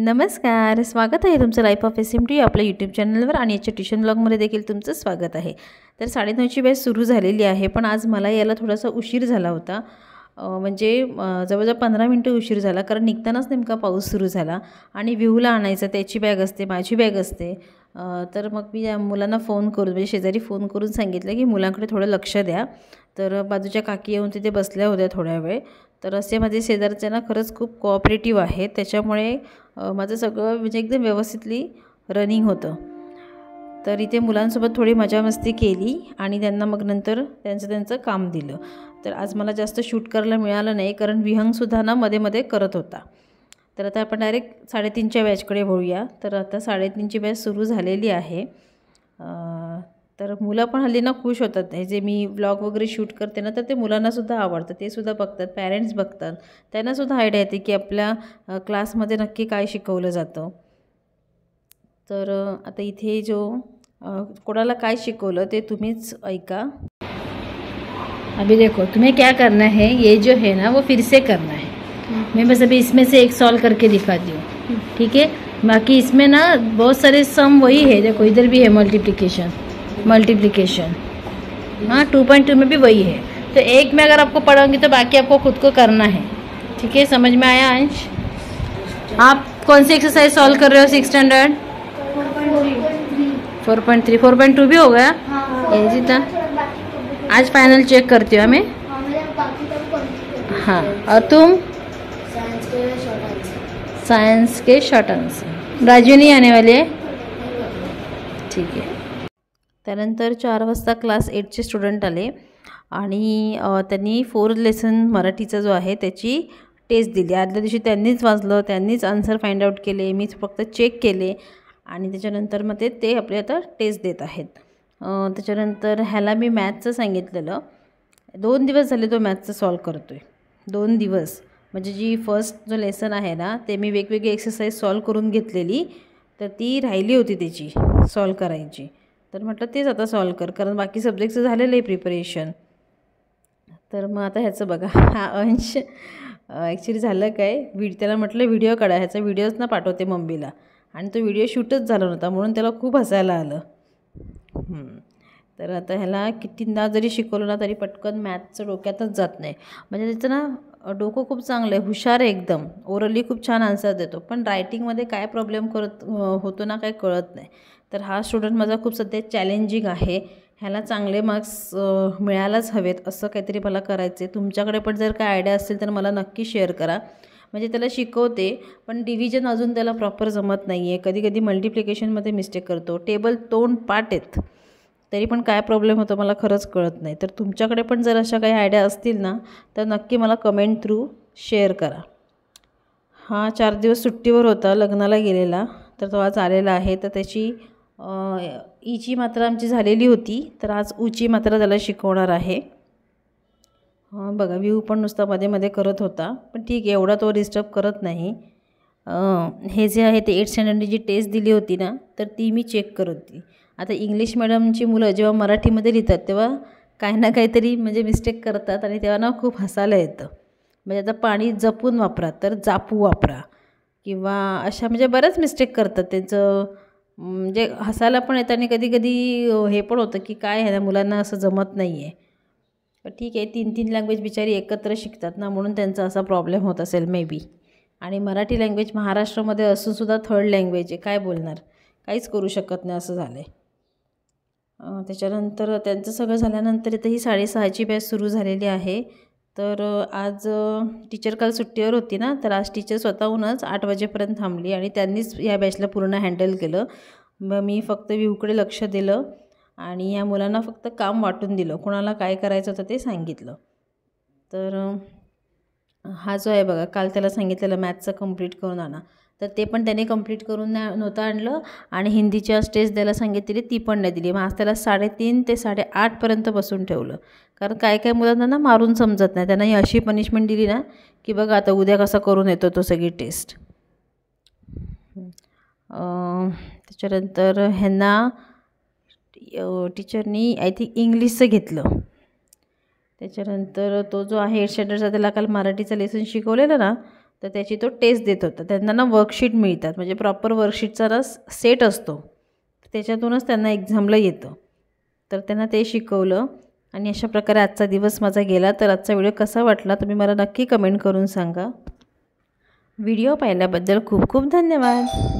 नमस्कार, स्वागत आहे तुमचं लाईफ ऑफ SMT आपल्या यूट्यूब चॅनलवर आणि याच्या ट्युशन ब्लॉगमध्ये देखील तुमचं स्वागत आहे। तर 9:30ची बॅच सुरू झालेली आहे, पण आज मला यायला थोडासा उशीर झाला होता। म्हणजे जवळजवळ 15 मिनिटं उशीर झाला, कारण निघतानाच नेमका पाऊस सुरू झाला आणि विहूला आणायचं, त्याची बॅग असते, माझी बॅग असते। तर मग मी या मुलांना फोन करून, म्हणजे शेजारी फोन करून सांगितलं की मुलांकडे थोडं लक्ष द्या। तर बाजूच्या काकी येऊन तिथे बसल्या होत्या थोड्या वेळ। तर असे माझे शेजारचे ना खरंच खूप कोऑपरेटिव्ह आहेत, त्याच्यामुळे माझं सगळं म्हणजे एकदम व्यवस्थितली रनिंग होतं। तर इथे मुलांसोबत थोडी मजा मस्ती केली आणि त्यांना मग नंतर त्यांचं काम दिलं। तर आज मला जास्त शूट करायला मिळालं नाही, कारण विहंगसुद्धा ना मध्ये मध्ये करत होता। तर आता आपण डायरेक्ट 3:30च्या बॅचकडे वळूया। तर आता 3:30ची बॅच सुरू झालेली आहे। तर मुलं पण हल्ली ना खुश होतात, हे जे मी व्लॉग वगैरे शूट करते ना, तर ते मुलांनासुद्धा आवडतं, ते सुद्धा बघतात, पॅरेंट्स बघतात, त्यांनासुद्धा आयडिया येते की आपल्या क्लासमध्ये नक्की काय शिकवलं जातं। तर आता इथे जो कोणाला काय शिकवलं ते तुम्हीच ऐका। अभी देखो तुम्हें क्या करना है, ये जो है ना वो फिर से करना है। मैं बस अभी इसमें से एक सॉल्व करके दिखाती हूँ, ठीक है। बाकी इसमें ना बहुत सारे सम वही है, देखो इधर भी है मल्टीप्लिकेशन, हाँ 2.2 में भी वही है। तो एक में अगर आपको पढ़ाऊंगी तो बाकी आपको खुद को करना है, ठीक है। समझ में आया अंश? आप कौन सी एक्सरसाइज सॉल्व कर रहे हो 6 स्टैंडर्ड? 4.3 4.2 भी हो गया। ये जीता आज फाइनल चेक करती हो हमें। हाँ, और तुम साइंस के शॉर्ट आंसर। राजू नहीं आने वाले, ठीक है। त्यानंतर 4 वाजता क्लास 8चे स्टुडंट आले आणि त्यांनी 4 लेसन मराठीचा जो आहे त्याची टेस्ट दिली। आदल्या दिवशी त्यांनीच वाचलं, त्यांनीच आन्सर फाइंड आउट केले, मीच फक्त चेक केले आणि त्याच्यानंतर मग ते आपले आता टेस्ट देत आहेत। त्याच्यानंतर ह्याला मी मॅथचं सांगितलेलं, 2 दिवस झाले तो मॅथचं सॉल्व करतोय। 2 दिवस म्हणजे जी फर्स्ट जो लेसन आहे ना, ते मी वेगवेगळी एक्सरसाइज सॉल्व करून घेतलेली, तर ती राहिली होती त्याची सॉल्व करायची। तर म्हटलं तेच आता सॉल्व कर, कारण बाकी सब्जेक्टचं झालेलं आहे प्रिपरेशन। तर मग आता ह्याचं बघा, हा अंश ॲक्च्युली झालं काय, त्याला म्हटलं व्हिडिओ काढा, ह्याचा व्हिडिओच ना पाठवते मम्मीला, आणि तो व्हिडिओ शूटच झाला नव्हता, म्हणून त्याला खूप हसायला आलं। तर आता ह्याला कितींदा जरी शिकवलं ना तरी पटकन मॅथचं डोक्यातच जात नाही। म्हणजे त्याचं ना डोकं खूप चांगलं आहे, हुशार आहे एकदम, ओरली खूप छान आन्सर देतो, पण रायटिंगमध्ये काय प्रॉब्लेम होतो ना, काय कळत नाही। तर हा स्टुडंट माझा खूप सध्या चॅलेंजिंग आहे, ह्याला चांगले मार्क्स मिळायलाच हवेत, असं काहीतरी मला करायचं आहे। तुमच्याकडे पण जर काय आयडिया असतील तर मला नक्की शेअर करा। म्हणजे त्याला शिकवते, पण डिव्हिजन अजून त्याला प्रॉपर जमत नाही आहे, कधी कधी मल्टिप्लिकेशनमध्ये मिस्टेक करतो, टेबल तोंड पाठ आहेत, तरी पण काय प्रॉब्लेम होतो मला खरंच कळत नाही। तर तुमच्याकडे पण जर अशा काही आयडिया असतील ना, तर नक्की मला कमेंट थ्रू शेअर करा। हा 4 दिवस सुट्टीवर होता, लग्नाला गेलेला, तर तो आज आलेला आहे। तर त्याची ईची मात्रा आमची झालेली होती, तर आज ऊची मात्रा त्याला शिकवणार आहे। बघा विहू पण नुसता मध्ये मध्ये करत होता, पण ठीक आहे, एवढा तो डिस्टर्ब करत नाही। हे जे आहे ते 8 स्टँडर्डची जी टेस्ट दिली होती ना, तर ती मी चेक करत होती। आता इंग्लिश मिडियमची मुलं जेव्हा मराठीमध्ये लिहितात तेव्हा काही ना काहीतरी म्हणजे मिस्टेक करतात, आणि तेव्हा ना खूप हसायला येतं। म्हणजे आता पाणी जपून वापरा तर जापू वापरा, किंवा अशा म्हणजे बऱ्याच मिस्टेक करतात, त्यांचं म्हणजे हसायला पण येतं, आणि कधी कधी हे पण होतं की काय ह्या मुलांना असं जमत नाही आहे। पण ठीक आहे, 3 लँग्वेज बिचारी एकत्र शिकतात ना, म्हणून त्यांचा असा प्रॉब्लेम होत असेल मे बी। आणि मराठी लँग्वेज महाराष्ट्रामध्ये असूनसुद्धा 3rd लँग्वेज आहे, काय बोलणार, काहीच करू शकत नाही, असं झालं आहे। त्याच्यानंतर त्यांचं सगळं झाल्यानंतर इथं ही 6:30ची बॅच सुरू झालेली आहे। तर आज टीचर काल सुट्टीवर होती ना, तर आज टीचर स्वतःहूनच 8 वाजेपर्यंत थांबली आणि त्यांनीच या बॅचला पूर्ण हँडल केलं। मग मी फक्त व्ह्यूकडे लक्ष दिलं आणि या मुलांना फक्त काम वाटून दिलं, कोणाला काय करायचं होतं ते सांगितलं। तर हा जो आहे बघा, काल त्याला सांगितलेलं मॅथचं कंप्लीट करून आणा, तर ते पण त्याने कंप्लीट करून नव्हतं आणलं, आणि हिंदीच्या टेस्ट द्यायला सांगितलेली ती पण नाही दिली। मग आज त्याला 3:30 ते 8:30पर्यंत बसून ठेवलं, कारण काय काय मुलांना ना मारून समजत नाही, त्यांना ही अशी पनिशमेंट दिली ना की बघा आता उद्या कसा करून येतो तो सगळी टेस्ट। त्याच्यानंतर ह्यांना टीचरनी आय थिंक इंग्लिशचं घेतलं। त्याच्यानंतर तो जो आहे 8 स्टँडर्डचा, त्याला काल मराठीचं लेसन शिकवलेलं ना, तर त्याची तो टेस्ट देत होता. त्यांना ना वर्कशीट मिळतात, म्हणजे प्रॉपर वर्कशीटचा ना सेट असतो, त्याच्यातूनच त्यांना एक्झामला येतं. तर त्यांना ते शिकवलं आणि अशा प्रकारे आजचा दिवस माझा गेला. तर आजचा व्हिडिओ कसा वाटला तुम्ही मला नक्की कमेंट करून सांगा. व्हिडिओ पाहिल्याबद्दल खूप खूप धन्यवाद.